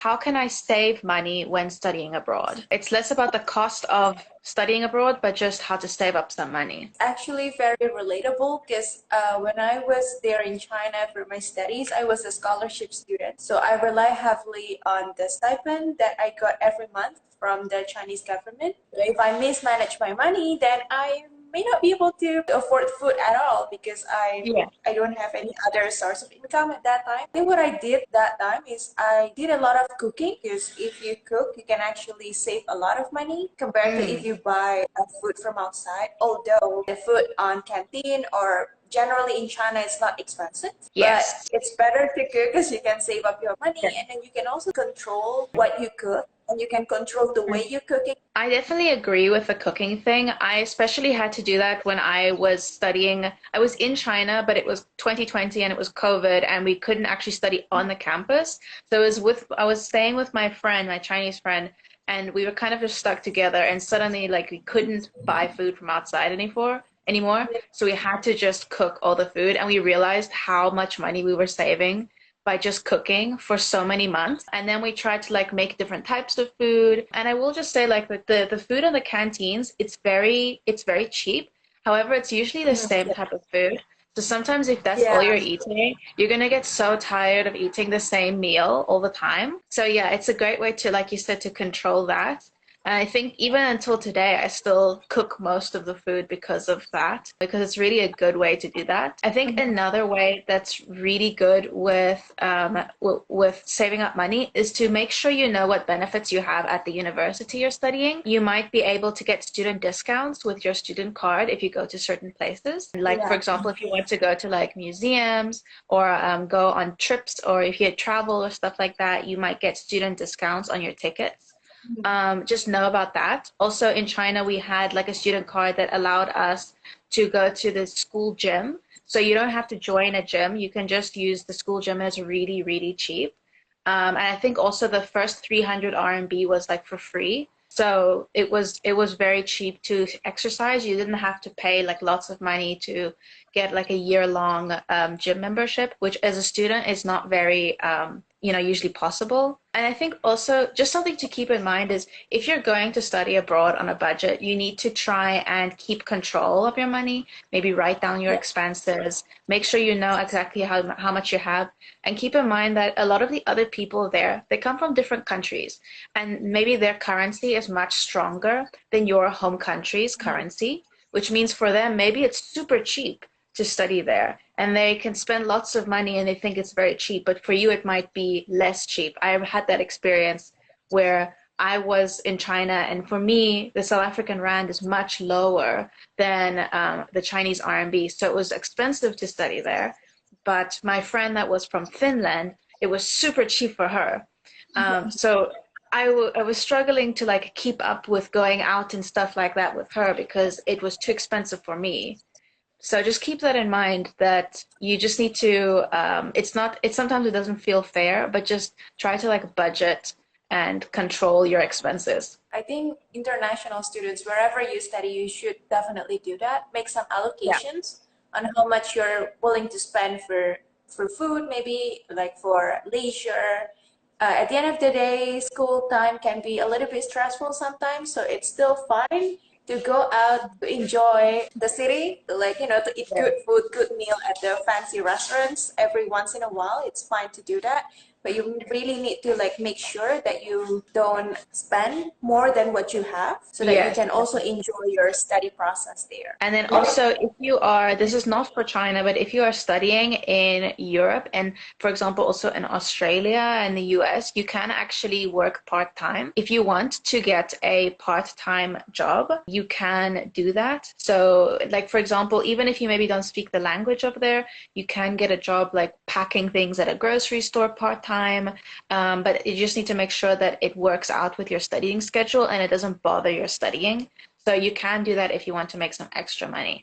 how can I save money when studying abroad? It's less about the cost of studying abroad, but just how to save up some money. Actually very relatable because when I was there in China for my studies, I was a scholarship student. So I rely heavily on the stipend that I got every month from the Chinese government. So if I mismanage my money, then I may not be able to afford food at all because Yeah. I don't have any other source of income at that time. I think what I did that time is I did a lot of cooking because if you cook, you can actually save a lot of money compared to if Mm. you buy food from outside. Although the food on canteen or generally in China it's not expensive, but Yes. it's better to cook because you can save up your Yeah. money and then you can also control what you cook and you can control the way you cook it. I definitely agree with the cooking thing. I especially had to do that when I was studying. I was in China, but it was 2020 and it was COVID, and we couldn't actually study on the campus. So I was staying with my friend, my Chinese friend, and we were kind of just stuck together. And suddenly, like, we couldn't buy food from outside anymore. So we had to just cook all the food, and we realized how much money we were saving by just cooking for so many months. And then we tried to like make different types of food. And I will just say like the food in the canteens, it's very cheap. However, it's usually the same type of food. So sometimes if that's all Yeah. you're eating, you're gonna get so tired of eating the same meal all the time. So yeah, it's a great way to, like you said, to control that. And I think even until today, I still cook most of the food because of that, because it's really a good way to do that. I think another way that's really good with saving up money is to make sure you know what benefits you have at the university you're studying. You might be able to get student discounts with your student card if you go to certain places. Like, for Yeah. example, if you want to go to like museums or go on trips, or if you travel or stuff like that, you might get student discounts on your tickets. Just know about that. Also, in China, we had like a student card that allowed us to go to the school gym. So you don't have to join a gym. You can just use the school gym, and it's really, really cheap. And I think also the first 300 RMB was like for free. So it was very cheap to exercise. You didn't have to pay like lots of money to get like a year-long gym membership, which as a student is not very usually possible. And I think also just something to keep in mind is if you're going to study abroad on a budget, you need to try and keep control of your money. Maybe write down your Yeah. expenses, make sure you know exactly how much you have, and keep in mind that a lot of the other people there, they come from different countries, and maybe their currency is much stronger than your home country's currency, which means for them, maybe it's super cheap to study there and they can spend lots of money and they think it's very cheap, but for you, it might be less cheap. I've had that experience where I was in China, and for me, the South African rand is much lower than the Chinese RMB. So it was expensive to study there. But my friend that was from Finland, it was super cheap for her. So I was struggling to like keep up with going out and stuff like that with her because it was too expensive for me. So just keep that in mind that you just need to, it's sometimes it doesn't feel fair, but just try to like budget and control your expenses. I think international students, wherever you study, you should definitely do that. Make some Yeah. allocations on how much you're willing to spend for food, maybe like for leisure. At the end of the day, school time can be a little bit stressful sometimes, so it's still fine to go out to enjoy the city, to like to eat Yeah. good food, good meal at the fancy restaurants every once in a while. It's fine to do that, but you really need to like make sure that you don't spend more than what you have so that you Yes. can also enjoy your study process there. And then also, if you are, this is not for China, but if you are studying in Europe and, for example, also in Australia and the US, you can actually work part-time. If you want to get a part-time job, you can do that. So, like, for example, even if you maybe don't speak the language over there, you can get a job like packing things at a grocery store part-time. But you just need to make sure that it works out with your studying schedule and it doesn't bother your studying. So you can do that if you want to make some extra money.